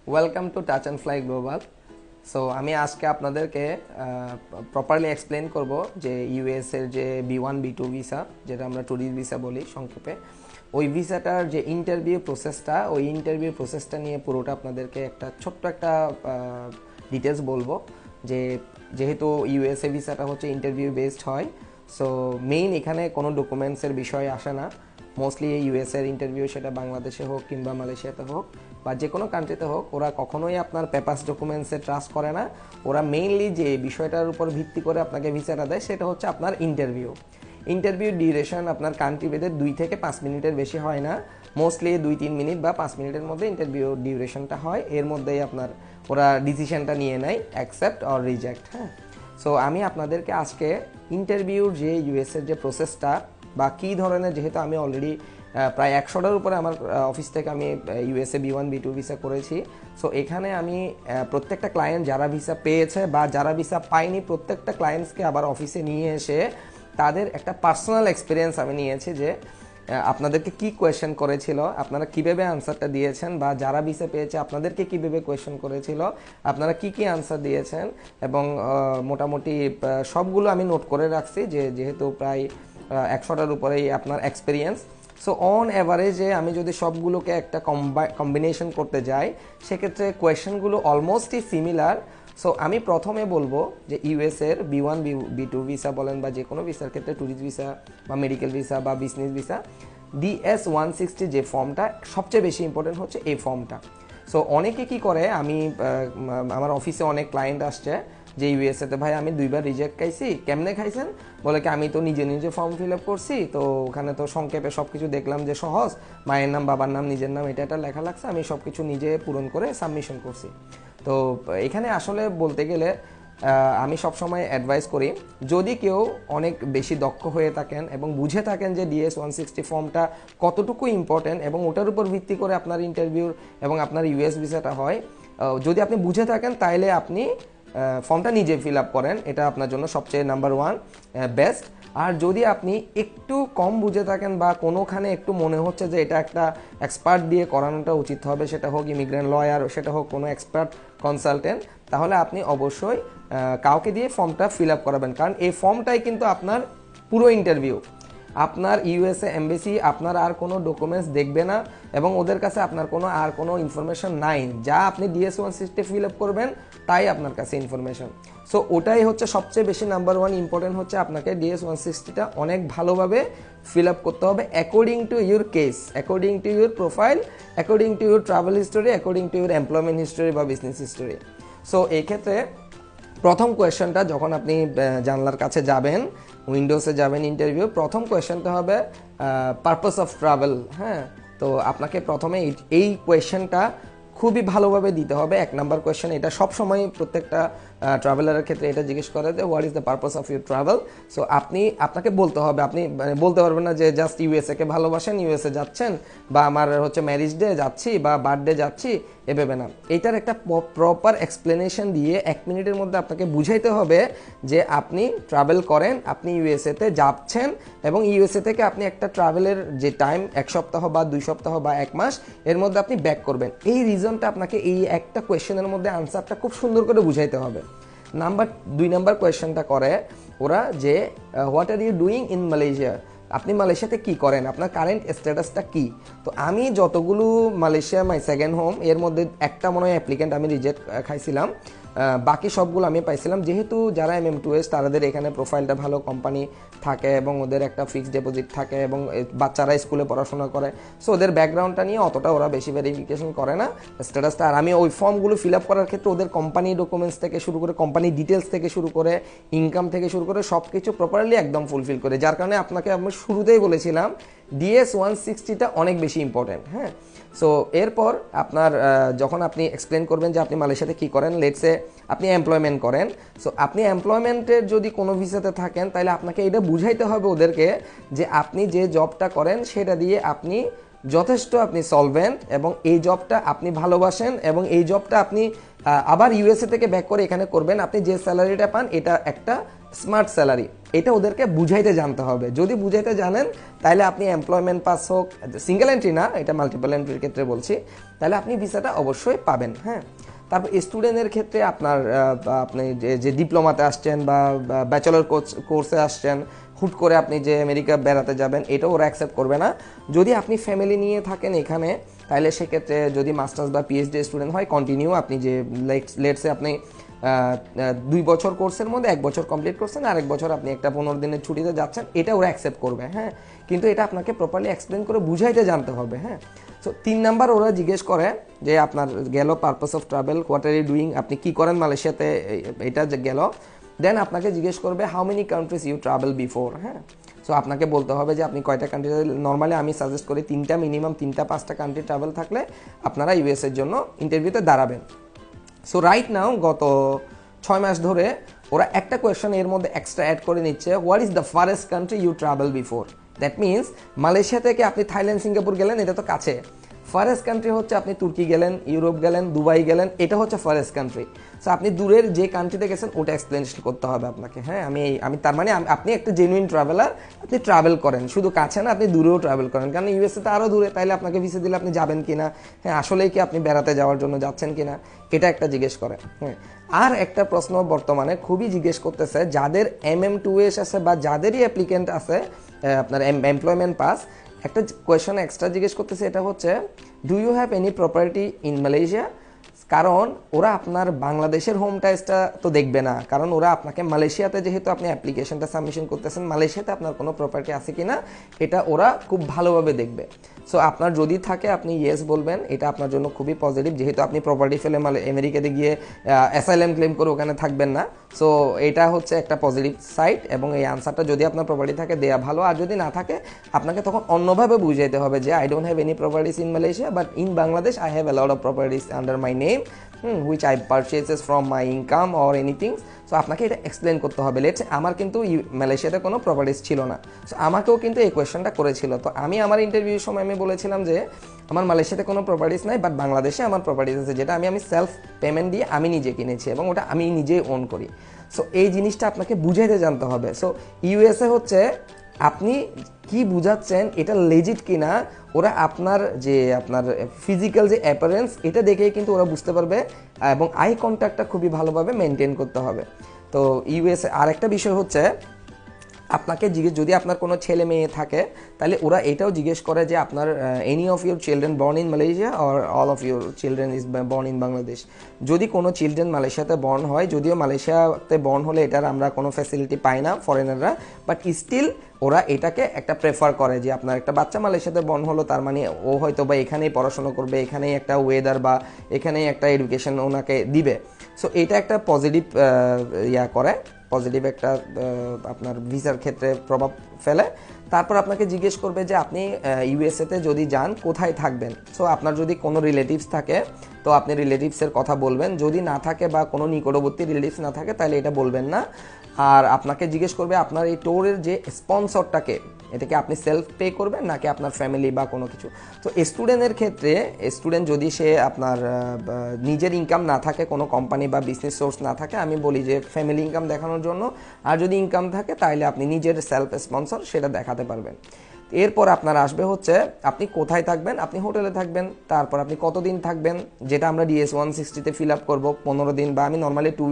Welcome to touch and fly global. So আমি আজকে আপনাদেরকে প্রপারলি এক্সপ্লেন করব যে ইউএস এর যে B1 B2 ভিসা, যেটা আমরা ট্যুরিস্ট ভিসা বলি সংক্ষেপে, ওই ভিসাটার যে ইন্টারভিউ প্রসেসটা, ওই ইন্টারভিউ প্রসেসটা নিয়ে পুরোটা আপনাদেরকে একটা ছোট্ট একটা ডিটেলস বলবো। যেহেতু ইউএসএ ভিসাটা হচ্ছে ইন্টারভিউ বেসড হয়, সো মেইন এখানে কোনো ডকুমেন্টসের বিষয় আসে না। মোস্টলি ইউএসএর ইন্টারভিউ, সেটা বাংলাদেশে হোক কিংবা মালয়েশিয়াতে হোক বা যে কোনো কান্ট্রিতে হোক, ওরা কখনোই আপনার পেপারস ডকুমেন্টসে ট্রাস্ট করে না। ওরা মেইনলি যে বিষয়টার উপর ভিত্তি করে আপনাকে ভিসাটা দেয় সেটা হচ্ছে আপনার ইন্টারভিউ ডিউরেশন আপনার কান্ট্রি ভেদে 2 থেকে 5 মিনিটের বেশি হয় না। মোস্টলি 2-3 মিনিট বা 5 মিনিটের মধ্যে ইন্টারভিউ ডিউরেশনটা হয়। এর মধ্যেই আপনার ওরা ডিসিশনটা নিয়ে নেয়, অ্যাকসেপ্ট অর রিজেক্ট। হ্যাঁ, সো আমি আপনাদেরকে আজকে ইন্টারভিউর যে ইউএসের যে প্রসেসটা বা কী ধরনের, যেহেতু আমি অলরেডি প্রায় 100টার উপরে আমার অফিস থেকে আমি ইউএসএ B1 B2 ভিসা করেছি। সো এখানে আমি প্রত্যেকটা ক্লায়েন্ট যারা ভিসা পেয়েছে বা যারা ভিসা পায়নি, প্রত্যেকটা ক্লায়েন্টসকে আবার অফিসে নিয়ে এসে তাদের একটা পার্সোনাল এক্সপিরিয়েন্স আমি নিয়েছি যে আপনাদেরকে কি কোয়েশ্চেন করেছিল, আপনারা কিভাবে আনসারটা দিয়েছেন, বা যারা ভিসা পেয়েছে আপনাদেরকে কিভাবে কোয়েশ্চেন করেছিল, আপনারা কি কি আনসার দিয়েছেন, এবং মোটামুটি সবগুলো আমি নোট করে রাখছি যেহেতু প্রায় 100টার উপরেই আপনার এক্সপিরিয়েন্স। সো অন অ্যাভারেজে আমি যদি সবগুলোকে একটা কম্বিনেশন করতে যাই, সেক্ষেত্রে কোয়েশ্চেনগুলো অলমোস্টই সিমিলার। সো আমি প্রথমে বলবো যে ইউএসের B1 B2 ভিসা বলেন বা যে কোনো ভিসার ক্ষেত্রে, ট্যুরিস্ট ভিসা বা মেডিকেল ভিসা বা বিজনেস ভিসা, DS-160 যে ফর্মটা সবচেয়ে বেশি ইম্পর্টেন্ট হচ্ছে এই ফর্মটা। সো অনেকে কি করে, আমার অফিসে অনেক ক্লায়েন্ট আসছে যে ইউএসএতে ভাই আমি 2বার রিজেক্ট খাইছি। কেমনে খাইছেন? বলে কি আমি তো নিজে ফর্ম ফিল আপ করছি, তো ওখানে তো সংক্ষেপে সব কিছু দেখলাম যে সহজ, মায়ের নাম, বাবার নাম, নিজের নাম, এটা লেখা লাগছে, আমি সব কিছু নিজে পূরণ করে সাবমিশন করছি। তো এখানে আসলে বলতে গেলে আমি সবসময় অ্যাডভাইস করি, যদি কেউ অনেক বেশি দক্ষ হয়ে থাকেন এবং বুঝে থাকেন যে DS-160 ফর্মটা কতটুকু ইম্পর্টেন্ট এবং ওটার উপর ভিত্তি করে আপনার ইন্টারভিউর এবং আপনার ইউএস ভিসাটা হয়, যদি আপনি বুঝে থাকেন তাইলে আপনি ফর্মটা নিজে ফিল আপ করেন, এটা আপনার জন্য সবচেয়ে নাম্বার 1 বেস্ট। আর যদি আপনি একটু কম বুঝে থাকেন বা কোনোখানে একটু মনে হচ্ছে যে এটা একটা এক্সপার্ট দিয়ে করানোটা উচিত হবে, সেটা হোক ইমিগ্রেন্ট লয়ার, সেটা হোক কোনো এক্সপার্ট কনসালটেন্ট, তাহলে আপনি অবশ্যই কাউকে দিয়ে ফর্মটা ফিল আপ করাবেন। কারণ এই ফর্মটাই কিন্তু আপনার পুরো ইন্টারভিউ। আপনার ইউএসএ এমবেসি আপনার আর কোনো ডকুমেন্টস দেখবে না এবং ওদের কাছে আপনার কোনো ইনফরমেশন নাই। যা আপনি DS-160 ফিল আপ করবেন তাই আপনার কাছে ইনফরমেশন। সো ওটাই হচ্ছে সবচেয়ে বেশি নাম্বার 1 ইম্পর্টেন্ট, হচ্ছে আপনাকে DS-160টা অনেক ভালোভাবে ফিল আপ করতে হবে according to your case, according to your profile, according to your travel history, according to your employment history বা বিজনেস হিস্টোরি। সো এই ক্ষেত্রে প্রথম কোয়েশ্চেনটা, যখন আপনি জানলার কাছে যাবেন, উইন্ডোজে যাবেন, ইন্টারভিউ প্রথম কোয়েশ্চেনটা হবে পারপাস অফ ট্রাভেল। হ্যাঁ, তো আপনাকে প্রথমে এই কোয়েশ্চেনটা খুবই ভালোভাবে দিতে হবে। 1 নাম্বার কোয়েশ্চেন, এটা সবসময় প্রত্যেকটা ট্রাভেলারের ক্ষেত্রে এটা জিজ্ঞেস করে যে what is the purpose of your travel. So আপনাকে বলতে হবে, আপনি বলতে পারবেন না যে জাস্ট ইউএসএ-কে ভালোবাসেন, ইউএসএ যাচ্ছেন, বা আমার হচ্ছে ম্যারিজ ডে যাচ্ছি বা বার্থডে যাচ্ছি, এভাবে না। এটার একটা প্রপার এক্সপ্লেনেশন দিয়ে 1 মিনিটের মধ্যে আপনাকে বুঝাইতে হবে যে আপনি ট্রাভেল করেন, আপনি ইউএসএতে যাচ্ছেন এবং ইউএসএ থেকে আপনি একটা ট্রাভেলের যে টাইম 1 সপ্তাহ বা 2 সপ্তাহ বা 1 মাস, এর মধ্যে আপনি ব্যাক করবেন। এই রিজনটা আপনাকে এই একটা কোয়েশ্চেনের মধ্যে আনসারটা খুব সুন্দর করে বুঝাইতে হবে। 2 নাম্বার কোয়েশ্চেনটা করে ওরা যে what are you doing in Malaysia, আপনি মালয়েশিয়াতে কি করেন, আপনার কারেন্ট স্ট্যাটাসটা কি। তো আমি যতগুলো মালয়েশিয়া মাই সেকেন্ড হোম, এর মধ্যে একটা মনে হয় অ্যাপ্লিকেন্ট আমি রিজেক্ট খাইছিলাম, বাকি সবগুলো আমি পাইছিলাম। যেহেতু যারা MM2S তাদের এখানে প্রোফাইলটা ভালো, কোম্পানি থাকে এবং ওদের একটা ফিক্সড ডিপোজিট থাকে এবং বাচ্চারা স্কুলে পড়াশোনা করে, সো ওদের ব্যাকগ্রাউন্ডটা নিয়ে অতটা ওরা বেশি ভেরিফিকেশন করে না স্ট্যাটাসটা। আর আমি ওই ফর্মগুলো ফিল আপ করার ক্ষেত্রে ওদের কোম্পানি ডকুমেন্টস থেকে শুরু করে, কোম্পানি ডিটেলস থেকে শুরু করে, ইনকাম থেকে শুরু করে সব কিছু প্রপারলি একদম ফুলফিল করে, যার কারণে আপনাকে আমি শুরুতেই বলেছিলাম DS-160টা অনেক বেশি ইম্পর্টেন্ট। হ্যাঁ, সো এরপর আপনার যখন আপনি এক্সপ্লেন করবেন যে আপনি মালয়েশিয়াতে কী করেন, লেটসে আপনি এমপ্লয়মেন্ট করেন। সো আপনি এমপ্লয়মেন্টের যদি কোনো ভিসাতে থাকেন, তাহলে আপনাকে এটা বুঝাইতে হবে ওদেরকে যে আপনি যে জবটা করেন সেটা দিয়ে আপনি যথেষ্ট আপনি সলভেন্ট এবং এই জবটা আপনি ভালোবাসেন এবং এই জবটা আপনি আবার ইউএসএ থেকে ব্যাক করে এখানে করবেন, আপনি যে স্যালারিটা পান এটা একটা স্মার্ট স্যালারি, এটা ওদেরকে বুঝাইতে জানতে হবে। যদি বুঝাইতে জানেন তাহলে আপনি এমপ্লয়মেন্ট পাস হোক, সিঙ্গেল এন্ট্রি না, এটা মাল্টিপল এন্ট্রির ক্ষেত্রে বলছি, তাহলে আপনি ভিসাটা অবশ্যই পাবেন। হ্যাঁ, তারপর স্টুডেন্টের ক্ষেত্রে আপনার আপনি যে ডিপ্লোমাতে আসছেন বা ব্যাচেলর কোর্সে আসছেন, হুট করে আপনি যে আমেরিকা বেড়াতে যাবেন এটা ওরা অ্যাকসেপ্ট করবে না। যদি আপনি ফ্যামিলি নিয়ে থাকেন এখানে তাহলে সেক্ষেত্রে যদি মাস্টার্স বা পিএইচডি স্টুডেন্ট হয় কন্টিনিউ আপনি যে লেটসে আপনি 2 বছর কোর্সের মধ্যে 1 বছর কমপ্লিট করছেন, আরেক বছর আপনি একটা 15 দিনের ছুটিতে যাচ্ছেন, এটা ওরা অ্যাকসেপ্ট করবে। হ্যাঁ, কিন্তু এটা আপনাকে প্রপারলি এক্সপ্লেন করে বুঝাইতে জানতে হবে। হ্যাঁ, সো 3 নাম্বার ওরা জিজ্ঞেস করে যে আপনার গেল purpose of travel, what are you doing, আপনি কি করেন মালয়েশিয়াতে, এটা যে গেল। দেন আপনাকে জিজ্ঞেস করবে how many countries you travel before. হ্যাঁ, সো আপনাকে বলতে হবে যে আপনি কয়টা কান্ট্রি, নর্মালি আমি সাজেস্ট করি 3টা, মিনিমাম 3টা-5টা কান্ট্রি ট্রাভেল থাকলে আপনারা ইউএসএর জন্য ইন্টারভিউতে দাঁড়াবেন। সো রাইট নাও গত 6 মাস ধরে ওরা একটা কোয়েশ্চেন এর মধ্যে এক্সট্রা অ্যাড করে নিচ্ছে, what is the farest country you travel before. That means Malaysia থেকে আপনি থাইল্যান্ড, সিঙ্গাপুর গেলেন, এটা তো কাছে। ফারেস্ট কান্ট্রি হচ্ছে আপনি তুর্কি গেলেন, ইউরোপ গেলেন, দুবাই গেলেন, এটা হচ্ছে ফারেস্ট কান্ট্রি। সো আপনি দূরের যে কান্ট্রিতে গেছেন ওটা এক্সপ্লেনেশন করতে হবে আপনাকে। হ্যাঁ, আমি তার মানে আপনি একটা জেনুইন ট্রাভেলার, আপনি ট্রাভেল করেন, শুধু কাছে না আপনি দূরেও ট্রাভেল করেন, কারণ ইউএসএ তো আরও দূরে, তাইলে আপনাকে ভিসা দিলে আপনি যাবেন কিনা, হ্যাঁ আসলেই কি আপনি বেড়াতে যাওয়ার জন্য যাচ্ছেন কিনা, এটা একটা জিজ্ঞেস করে। হ্যাঁ, আর একটা প্রশ্ন বর্তমানে খুবই জিজ্ঞেস করতেছে যাদের MM2S আছে বা যাদেরই অ্যাপ্লিকেন্ট আছে আপনার এমপ্লয়মেন্ট পাস, একটা কোয়েশ্চন এক্সট্রা জিজ্ঞেস করতেছে, এটা হচ্ছে do you have any property in Malaysia. কারণ ওরা আপনার বাংলাদেশের হোম টাইসটা তো দেখবে না, কারণ ওরা আপনাকে মালয়েশিয়াতে যেহেতু আপনি অ্যাপ্লিকেশনটা সাবমিশন করতেছেন, মালয়েশিয়াতে আপনার কোনো প্রপার্টি আছে কিনা এটা ওরা খুব ভালোভাবে দেখবে। সো আপনার যদি থাকে আপনি ইয়েস বলবেন, এটা আপনার জন্য খুবই পজিটিভ, যেহেতু আপনি প্রপার্টি ফেলে আমেরিকাতে গিয়ে অ্যাসাইলাম ক্লেম করে ওখানে থাকবেন না। সো এটা হচ্ছে একটা পজিটিভ সাইড, এবং এই আনসারটা যদি আপনার প্রপার্টি থাকে দেয়া ভালো, আর যদি না থাকে আপনাকে তখন অন্যভাবে বুঝাইতে হবে যে I don't have any properties in Malaysia but in Bangladesh I have a lot of properties under my name which I purchases from my income or anything. So আপনাকে এটা এক্সপ্লেন করতে হবে। লেটস আমার কিন্তু মালয়েশিয়াতে কোনো প্রপার্টিস ছিল না, সো আমাকেও কিন্তু এই কোয়েশ্চেনটা করেছিল, তো আমি আমার ইন্টারভিউর সময় আমি বলেছিলাম যে আমার মালয়েশিয়াতে কোনো প্রপার্টিস নাই বাট বাংলাদেশে আমার প্রপার্টিস আছে, যেটা আমি সেলফ পেমেন্ট দিয়ে আমি নিজে কিনেছি এবং ওটা আমি নিজেই ওন করি। সো এই জিনিসটা আপনাকে বুঝাইতে জানতে হবে। সো ইউএসএ হচ্ছে আপনি কি বুঝাচ্ছেন এটা লেজিট কিনা, ওরা আপনার ফিজিক্যাল যে অ্যাপারেন্স এটা দেখেই কিন্তু ওরা বুঝতে পারবে, এবং আই কন্ট্যাক্টটা খুবই ভালোভাবে মেনটেন করতে হবে। তো ইউএসএ আর একটা বিষয় হচ্ছে আপনাকে যদি আপনার কোনো ছেলে মেয়ে থাকে তাহলে ওরা এটাও জিজ্ঞেস করে যে আপনার any of your children born in Malaysia or all of your children is born in Bangladesh. যদি কোনো চিলড্রেন মালয়েশিয়াতে বর্ন হয়, যদিও মালয়েশিয়াতে বর্ন হলে এটার আমরা কোনো ফ্যাসিলিটি পাই না ফরেনাররা, বাট স্টিল ওরা এটাকে একটা প্রেফার করে যে আপনার একটা বাচ্চা মালয়েশিয়াতে বর্ন হলো, তার মানে ও হয়তো বা এখানেই পড়াশোনা করবে, এখানেই একটা ওয়েদার বা এখানেই একটা এডুকেশন ওনাকে দিবে। সো এটা একটা পজিটিভ করে, পজিটিভ একটা আপনার ভিসার ক্ষেত্রে প্রভাব ফেলে। তারপর আপনাকে জিজ্ঞেস করবে যে আপনি ইউএসএতে যদি যান কোথায় থাকবেন। সো আপনার যদি কোনো রিলেটিভস থাকে তো আপনি রিলেটিভসের কথা বলবেন, যদি না থাকে বা কোনো নিকটবর্তী রিলেটিভস না থাকে তাহলে এটা বলবেন না। আর আপনাকে জিজ্ঞেস করবে আপনার এই ট্যুরের যে স্পন্সরটাকে, এটাকে আপনি সেলফ পে করবেন নাকি আপনার ফ্যামিলি বা কোনো কিছু। তো স্টুডেন্টের ক্ষেত্রে স্টুডেন্ট যদি সে আপনার নিজের ইনকাম না থাকে, কোনো কোম্পানি বা বিজনেস সোর্স না থাকে, আমি বলি যে ফ্যামিলি ইনকাম দেখানোর জন্য, আর যদি ইনকাম থাকে তাহলে আপনি নিজের সেলফ স্পন্সর সেটা দেখাতে পারবেন। এরপর আপনার আসবে হচ্ছে আপনি কোথায় থাকবেন, আপনি হোটেলে থাকবেন, তারপর আপনি কতদিন থাকবেন, যেটা আমরা DS-160-তে ফিল আপ করবো 15 দিন, বা আমি নর্মালি 2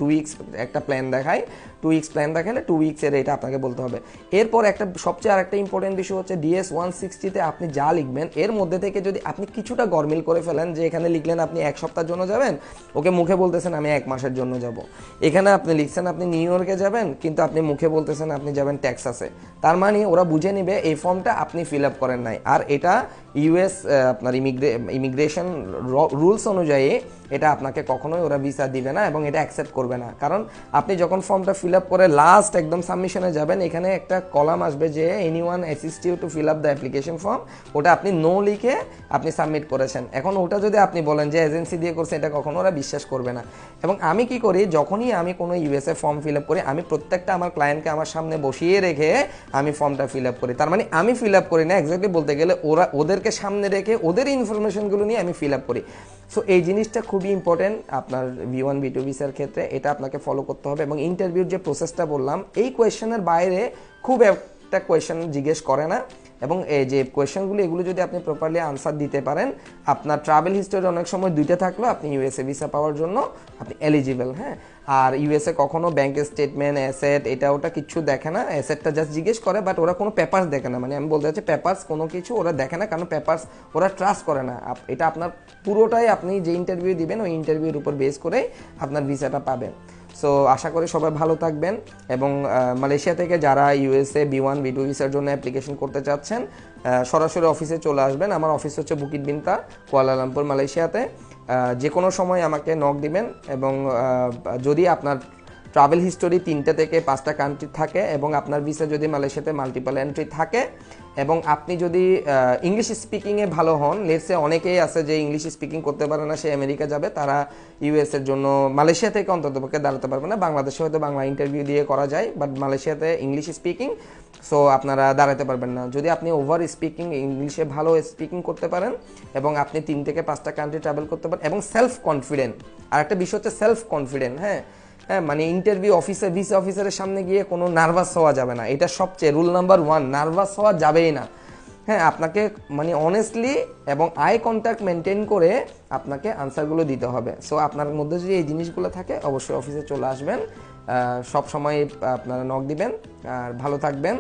উইকস একটা প্ল্যান দেখাই, 2 উইকস প্ল্যান দেখালে 2 উইকসের এটা আপনাকে বলতে হবে। এরপর একটা সবচেয়ে আরেকটা ইম্পর্টেন্ট বিষয় হচ্ছে DS-160-তে আপনি যা লিখবেন এর মধ্যে থেকে যদি আপনি কিছুটা গরমিল করে ফেলেন, যে এখানে লিখলেন আপনি 1 সপ্তাহের জন্য যাবেন, ওকে মুখে বলতেছেন আমি 1 মাসের জন্য যাব। এখানে আপনি লিখছেন আপনি নিউ ইয়র্কে যাবেন, কিন্তু আপনি মুখে বলতেছেন আপনি যাবেন টেক্সাসে, তার মানে ওরা বুঝে নিবে এই ফর্মটা আপনি ফিল আপ করেন নাই। আর এটা ইউএস আপনার ইমিগ্রেশন রুলস অনুযায়ী এটা আপনাকে কখনোই ওরা ভিসা দিবে না এবং এটা অ্যাকসেপ্ট করবে না। কারণ আপনি যখন ফর্মটা ফিল আপ করে লাস্ট একদম সাবমিশনে যাবেন, এখানে একটা কলাম আসবে যে anyone assist you to fill up the application form, ওটা আপনি নো লিখে আপনি সাবমিট করেছেন। এখন ওটা যদি আপনি বলেন যে এজেন্সি দিয়ে করছে, এটা কখনো ওরা বিশ্বাস করবে না। এবং আমি কি করি, যখনই আমি কোনো ইউএসএ ফর্ম ফিল আপ করি, আমি প্রত্যেকটা আমার ক্লায়েন্টকে আমার সামনে বসিয়ে রেখে আমি ফর্মটা ফিল আপ করি। তার মানে আমি ফিল আপ করি না, এক্স্যাক্টলি বলতে গেলে ওদের ওদেরকে সামনে রেখে ওদের ইনফরমেশনগুলো নিয়ে আমি ফিল আপ করি। সো এই জিনিসটা খুবই ইম্পর্টেন্ট আপনার B1 B2 ভিসার ক্ষেত্রে, এটা আপনাকে ফলো করতে হবে। এবং ইন্টারভিউর যে প্রসেসটা বললাম, এই কোয়েশ্চেনের বাইরে খুব একটা কোয়েশ্চেন জিজ্ঞেস করে না, এবং এই যে কোয়েশ্চেনগুলো এগুলো যদি আপনি প্রপারলি আনসার দিতে পারেন, আপনার ট্রাভেল হিস্টোরি অনেক সময় দুইটা থাকলেও আপনি ইউএসএ ভিসা পাওয়ার জন্য আপনি এলিজিবল। হ্যাঁ, আর ইউএসএ কখনো ব্যাংক স্টেটমেন্ট, অ্যাসেট, এটা ওটা কিছু দেখে না। অ্যাসেটটা জাস্ট জিজ্ঞেস করে, বাট ওরা কোনো পেপারস দেখে না। মানে আমি বলতে চাচ্ছি পেপারস কোনো কিছু ওরা দেখে না, কারণ পেপারস ওরা ট্রাস্ট করে না। এটা আপনার পুরোটাই আপনি যে ইন্টারভিউ দিবেন ওই ইন্টারভিউর উপর বেস করেই আপনার ভিসাটা পাবেন। সো আশা করি সবাই ভালো থাকবেন, এবং মালয়েশিয়া থেকে যারা ইউএসএ B1 B2 ভিসার জন্য অ্যাপ্লিকেশন করতে চাচ্ছেন সরাসরি অফিসে চলে আসবেন। আমার অফিস হচ্ছে বুকিট বিন্তা, কুয়ালালামপুর, মালয়েশিয়াতে। যে কোনো সময় আমাকে নক দিবেন, এবং যদি আপনার ট্রাভেল হিস্টোরি 3 থেকে 5টা কান্ট্রি থাকে, এবং আপনার ভিসা যদি মালয়েশিয়াতে মাল্টিপল এন্ট্রি থাকে, এবং আপনি যদি ইংলিশ স্পিকিংয়ে ভালো হন, লেটসে অনেকেই আছে যে ইংলিশ স্পিকিং করতে পারে না, সে আমেরিকা যাবে, তারা ইউএস এর জন্য মালয়েশিয়া থেকে অন্ততপক্ষে দাঁড়াতে পারবে না। বাংলাদেশে হয়তো বাংলা ইন্টারভিউ দিয়ে করা যায়, বাট মালয়েশিয়াতে ইংলিশ স্পিকিং, সো আপনারা দাঁড়াতে পারবেন না। যদি আপনি ওভার স্পিকিং, ইংলিশে ভালো স্পিকিং করতে পারেন, এবং আপনি 3 থেকে 5টা কান্ট্রি ট্রাভেল করতে পারেন, এবং সেলফ কনফিডেন্ট। আর একটা বিষয় হচ্ছে সেলফ কনফিডেন্ট। হ্যাঁ, মানে ইন্টারভিউ অফিসে ভিসা অফিসারের সামনে গিয়ে কোনো নার্ভাস হওয়া যাবে না, এটা সবচেয়ে রুল নাম্বার 1, নার্ভাস হওয়া যাবেই না। হ্যাঁ, আপনাকে মানে অনেস্টলি এবং আই কন্ট্যাক্ট মেনটেন করে আপনাকে আনসারগুলো দিতে হবে। সো আপনার মধ্যে যদি এই জিনিসগুলো থাকে, অবশ্যই অফিসে চলে আসবেন, সব সময় আপনারা নক দিবেন, আর ভালো থাকবেন।